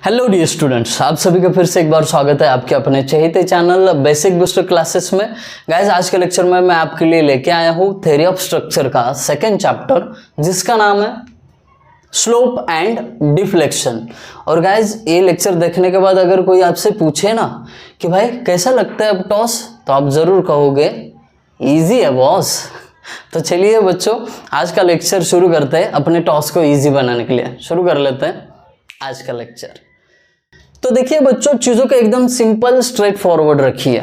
Hello dear students, आप सभी का फिर से एक बार स्वागत है आपके अपने चहेते चैनल बेसिक बूस्टर क्लासेस में। गाइस, आज के लेक्चर में मैं आपके लिए लेके आया हूँ थ्योरी ऑफ स्ट्रक्चर का सेकंड चैप्टर, जिसका नाम है स्लोप एंड डिफ्लेक्शन। और गाइस, ये लेक्चर देखने के बाद अगर कोई आपसे पूछे ना कि भाई कैसा लगता है अब टॉस, तो आप ज़रूर कहोगे ईजी है बॉस। तो चलिए बच्चों, आज का लेक्चर शुरू करते हैं। अपने टॉस को ईजी बनाने के लिए शुरू कर लेते हैं आज का लेक्चर। तो देखिए बच्चों, चीज़ों को एकदम सिंपल स्ट्रेट फॉरवर्ड रखिए।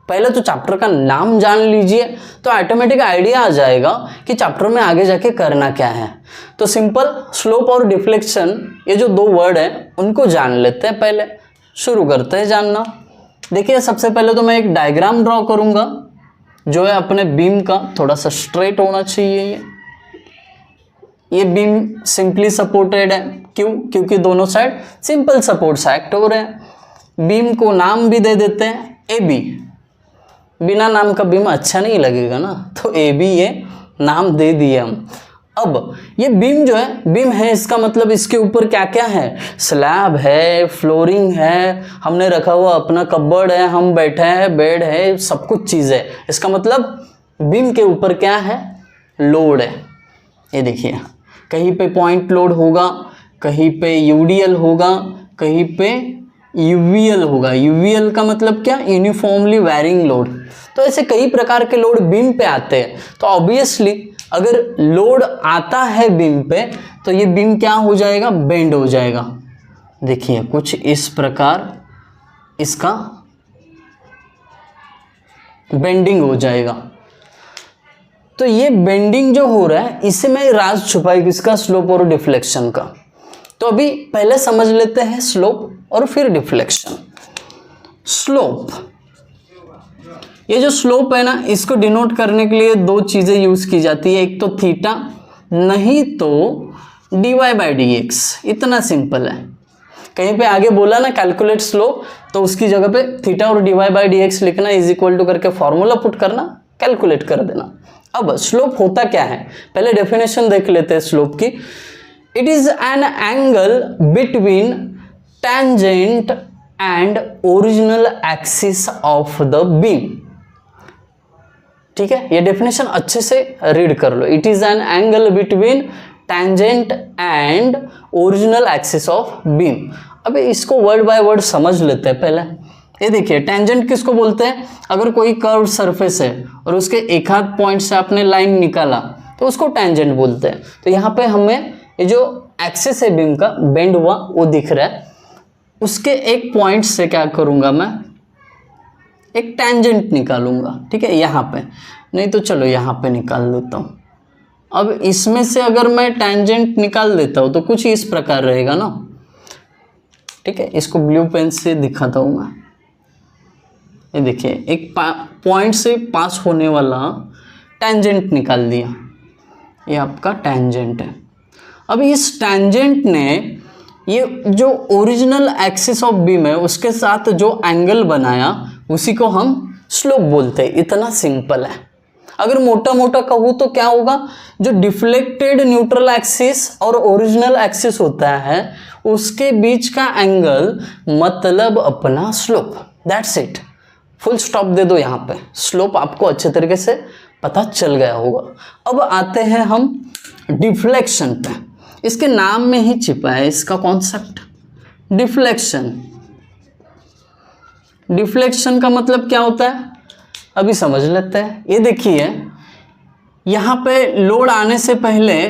पहले तो चैप्टर का नाम जान लीजिए तो ऑटोमेटिक आइडिया आ जाएगा कि चैप्टर में आगे जाके करना क्या है। तो सिंपल स्लोप और डिफ्लेक्शन, ये जो दो वर्ड हैं उनको जान लेते हैं। पहले शुरू करते हैं जानना। देखिए, सबसे पहले तो मैं एक डायग्राम ड्रॉ करूँगा जो है अपने बीम का, थोड़ा सा स्ट्रेट होना चाहिए। ये बीम सिंपली सपोर्टेड है। क्यों? क्योंकि दोनों साइड सिंपल सपोर्ट से एक्ट हो रहे हैं। बीम को नाम भी दे देते हैं ए बी। बिना नाम का बीम अच्छा नहीं लगेगा ना, तो ए बी ये नाम दे दिए हम। अब ये बीम जो है, बीम है इसका मतलब इसके ऊपर क्या क्या है? स्लैब है, फ्लोरिंग है, हमने रखा हुआ अपना कबर्ड है, हम बैठे हैं, बेड है, सब कुछ चीज़ है। इसका मतलब बीम के ऊपर क्या है? लोड है। ये देखिए, कहीं पे पॉइंट लोड होगा, कहीं पे यूडीएल होगा, कहीं पे यूवीएल होगा। यूवीएल का मतलब क्या? Uniformly varying load. तो ऐसे कई प्रकार के लोड बीम पे आते हैं। तो ऑब्वियसली अगर लोड आता है बीम पे तो ये बीम क्या हो जाएगा? बेंड हो जाएगा। देखिए, कुछ इस प्रकार इसका बेंडिंग हो जाएगा। तो ये बेंडिंग जो हो रहा है, इसे मैं राज छुपाई किसका? स्लोप और डिफ्लेक्शन का। तो अभी पहले समझ लेते हैं स्लोप और फिर डिफ्लेक्शन। स्लोप, ये जो स्लोप है ना, इसको डिनोट करने के लिए दो चीज़ें यूज़ की जाती है। एक तो थीटा, नहीं तो dy/dx। इतना सिंपल है। कहीं पे आगे बोला ना कैलकुलेट स्लोप, तो उसकी जगह पे थीटा और dy/dx लिखना, इज इक्वल टू करके फॉर्मूला पुट करना, कैलकुलेट कर देना। अब स्लोप होता क्या है, पहले डेफिनेशन देख लेते हैं स्लोप की। It is an angle between tangent and original axis of the beam. ठीक है, ये डेफिनेशन अच्छे से रीड कर लो। It is an angle between tangent and original axis of beam. अब इसको वर्ड बाय वर्ड समझ लेते हैं पहले। ये देखिए, टेंजेंट किसको बोलते हैं? अगर कोई कर्व सरफेस है और उसके एक हाथ पॉइंट से आपने लाइन निकाला तो उसको टेंजेंट बोलते हैं। तो यहाँ पे हमें ये जो एक्सिस है बीम का बेंड हुआ वो दिख रहा है, उसके एक पॉइंट से क्या करूँगा मैं? एक टेंजेंट निकालूंगा। ठीक है, यहाँ पे नहीं तो चलो यहाँ पे निकाल देता हूँ। अब इसमें से अगर मैं टेंजेंट निकाल देता हूँ तो कुछ इस प्रकार रहेगा ना। ठीक है, इसको ब्लू पेन से दिखाता हूँ मैं। ये देखिए, एक पॉइंट से पास होने वाला टेंजेंट निकाल दिया। ये आपका टेंजेंट है। अब इस टेंजेंट ने ये जो ओरिजिनल एक्सिस ऑफ बीम है उसके साथ जो एंगल बनाया, उसी को हम स्लोप बोलते हैं। इतना सिंपल है। अगर मोटा मोटा कहूँ तो क्या होगा? जो डिफ्लेक्टेड न्यूट्रल एक्सिस और ओरिजिनल एक्सिस होता है उसके बीच का एंगल मतलब अपना slope. That's it. Full stop दे दो यहाँ पे। स्लोप आपको अच्छे तरीके से पता चल गया होगा। अब आते हैं हम डिफ्लेक्शन पे। इसके नाम में ही छिपा है इसका कॉन्सेप्ट, डिफ्लेक्शन। डिफ्लेक्शन का मतलब क्या होता है अभी समझ लेते हैं। ये देखिए, यहाँ पे लोड आने से पहले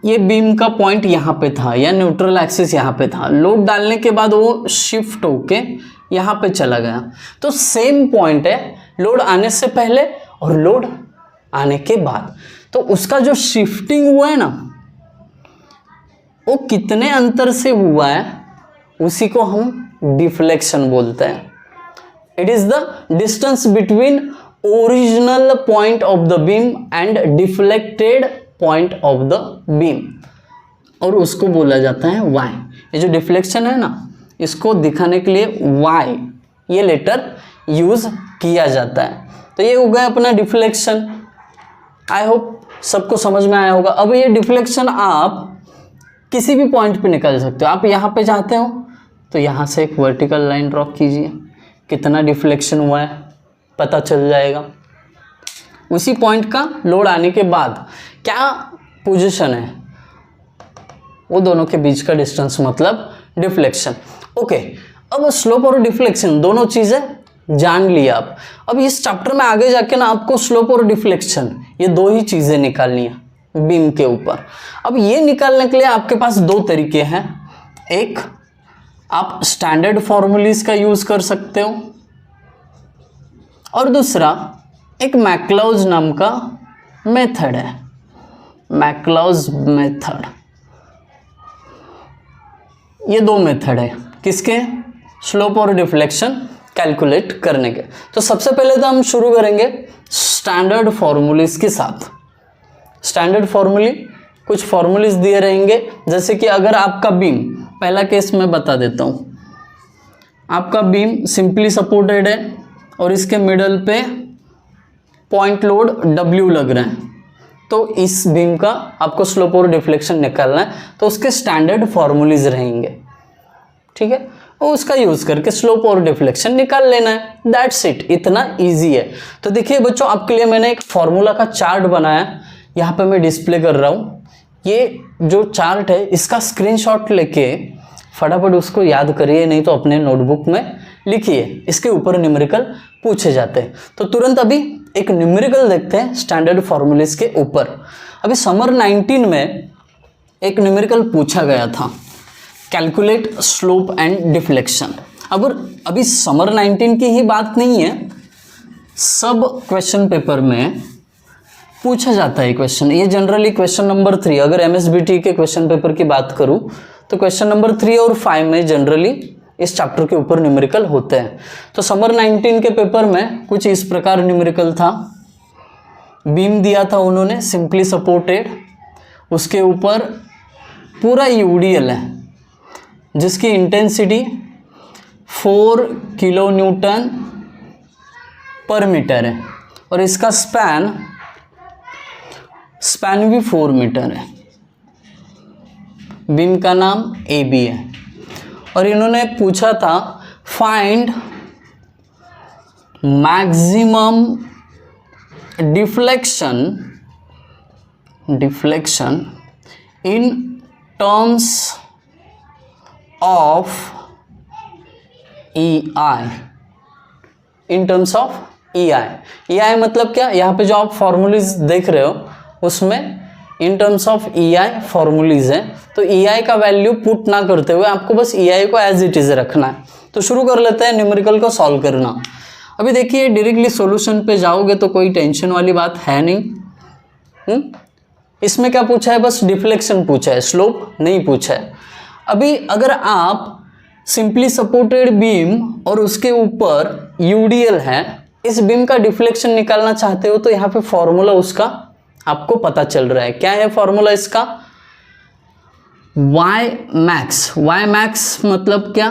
ये बीम का पॉइंट यहाँ पे था या न्यूट्रल एक्सिस यहाँ पे था। लोड डालने के बाद वो शिफ्ट होके यहाँ पे चला गया। तो सेम पॉइंट है लोड आने से पहले और लोड आने के बाद। तो उसका जो शिफ्टिंग हुआ है ना, वो कितने अंतर से हुआ है, उसी को हम डिफ्लेक्शन बोलते हैं। It is the distance between original point of the beam and deflected point of the beam, और उसको बोला जाता है वाई। ये जो डिफ्लेक्शन है ना, इसको दिखाने के लिए वाई ये लेटर यूज किया जाता है। तो ये हो गया अपना डिफ्लेक्शन। आई होप सबको समझ में आया होगा। अब ये डिफ्लेक्शन आप किसी भी पॉइंट पे निकाल सकते हो। आप यहाँ पे चाहते हो तो यहाँ से एक वर्टिकल लाइन ड्रॉ कीजिए, कितना डिफ्लेक्शन हुआ है पता चल जाएगा। उसी पॉइंट का लोड आने के बाद क्या पोजीशन है, वो दोनों के बीच का डिस्टेंस मतलब डिफ्लेक्शन। ओके, अब स्लोप और डिफ्लेक्शन दोनों चीज़ें जान लिया आप। अब इस चैप्टर में आगे जाके ना आपको स्लोप और डिफ्लेक्शन ये दो ही चीज़ें निकालनी है बीम के ऊपर। अब ये निकालने के लिए आपके पास दो तरीके हैं, एक आप स्टैंडर्ड फॉर्मूलीज का यूज़ कर सकते हो और दूसरा एक मैक्लाउज नाम का मेथड है, मैक्लाउज मेथड। ये दो मेथड है किसके, स्लोप और डिफ्लेक्शन कैलकुलेट करने के। तो सबसे पहले तो हम शुरू करेंगे स्टैंडर्ड फॉर्मूलीज के साथ। स्टैंडर्ड फॉर्मूली कुछ फॉर्मूलीज दिए रहेंगे, जैसे कि अगर आपका बीम, पहला केस मैं बता देता हूँ, आपका बीम सिंपली सपोर्टेड है और इसके मिडल पे पॉइंट लोड W लग रहा है, तो इस बीम का आपको स्लोप और डिफ्लेक्शन निकालना है, तो उसके स्टैंडर्ड फॉर्मूलीज रहेंगे, ठीक है, और उसका यूज़ करके स्लोप और डिफ्लेक्शन निकाल लेना है। दैट्स इट, इतना इजी है। तो देखिए बच्चों, आपके लिए मैंने एक फॉर्मूला का चार्ट बनाया, यहाँ पे मैं डिस्प्ले कर रहा हूँ। ये जो चार्ट है इसका स्क्रीनशॉट लेके फटाफट उसको याद करिए, नहीं तो अपने नोटबुक में लिखिए, इसके ऊपर न्यूमेरिकल पूछे जाते हैं। तो तुरंत अभी एक न्यूमेरिकल देखते हैं स्टैंडर्ड फॉर्मूलेस के ऊपर। अभी समर 19 में एक न्यूमेरिकल पूछा गया था, कैलकुलेट स्लोप एंड डिफ्लेक्शन। अब अभी समर 19 की ही बात नहीं है, सब क्वेश्चन पेपर में पूछा जाता है क्वेश्चन। ये जनरली क्वेश्चन नंबर 3, अगर MSBT के क्वेश्चन पेपर की बात करूं तो क्वेश्चन नंबर 3 और 5 में जनरली इस चैप्टर के ऊपर न्यूमेरिकल होते हैं। तो समर 19 के पेपर में कुछ इस प्रकार न्यूमेरिकल था। बीम दिया था उन्होंने सिंपली सपोर्टेड, उसके ऊपर पूरा यूडीएल है जिसकी इंटेंसिटी 4 किलो न्यूटन पर मीटर है और इसका स्पैन भी 4 मीटर है। बीम का नाम AB है और इन्होंने पूछा था find maximum deflection in terms of EI, in terms of EI मतलब क्या, यहाँ पे जो आप फॉर्मूलीज देख रहे हो उसमें in terms of EI formulae हैं, तो EI का वैल्यू पुट ना करते हुए आपको बस EI को एज इट इज रखना है। तो शुरू कर लेते हैं न्यूमेरिकल को सॉल्व करना। अभी देखिए डायरेक्टली सॉल्यूशन पे जाओगे तो कोई टेंशन वाली बात है नहीं। इसमें क्या पूछा है, बस डिफ्लेक्शन पूछा है, स्लोप नहीं पूछा है। अभी अगर आप सिंपली सपोर्टेड बीम और उसके ऊपर UDL है, इस बीम का डिफ्लेक्शन निकालना चाहते हो तो यहाँ पे फॉर्मूला उसका आपको पता चल रहा है। क्या है फॉर्मूला इसका, Y मैक्स मतलब क्या,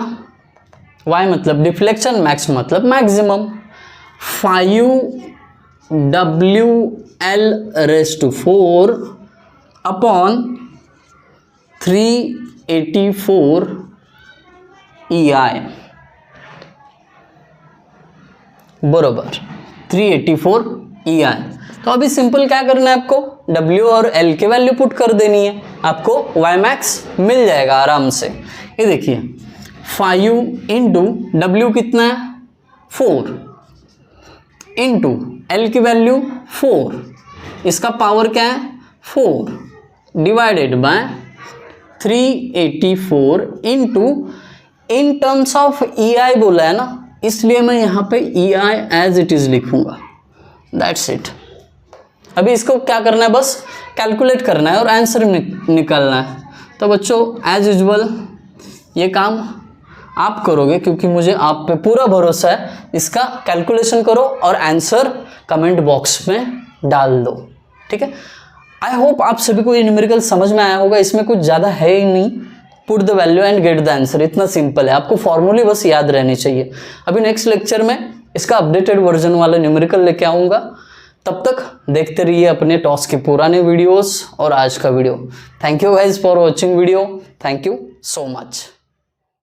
Y मतलब डिफ्लेक्शन, मैक्स मतलब मैक्सिमम, 5WL⁴ अपॉन 384 EI बरोबर 384 EI। तो अभी सिंपल क्या करना है आपको, W और L के वैल्यू पुट कर देनी है, आपको Y मैक्स मिल जाएगा आराम से। ये देखिए 5 इंटू W कितना है 4 इंटू L की वैल्यू 4, इसका पावर क्या है 4 divided by 384 into in terms of EI बोला है ना, इसलिए मैं यहाँ पे EI एज इट इज लिखूंगा। That's it. अभी इसको क्या करना है, बस कैलकुलेट करना है और आंसर निकालना है। तो बच्चों एज यूजुअल ये काम आप करोगे क्योंकि मुझे आप पे पूरा भरोसा है। इसका कैलकुलेशन करो और आंसर कमेंट बॉक्स में डाल दो, ठीक है। आई होप आप सभी को ये न्यूमेरिकल समझ में आया होगा। इसमें कुछ ज़्यादा है ही नहीं, put the value and get the answer, इतना सिंपल है। आपको फॉर्मूले बस याद रहनी चाहिए। अभी नेक्स्ट लेक्चर में इसका अपडेटेड वर्जन वाला न्यूमेरिकल लेके आऊँगा। तब तक देखते रहिए अपने टॉस के पुराने वीडियोस और आज का video. Thank you guys for watching video. Thank you so much.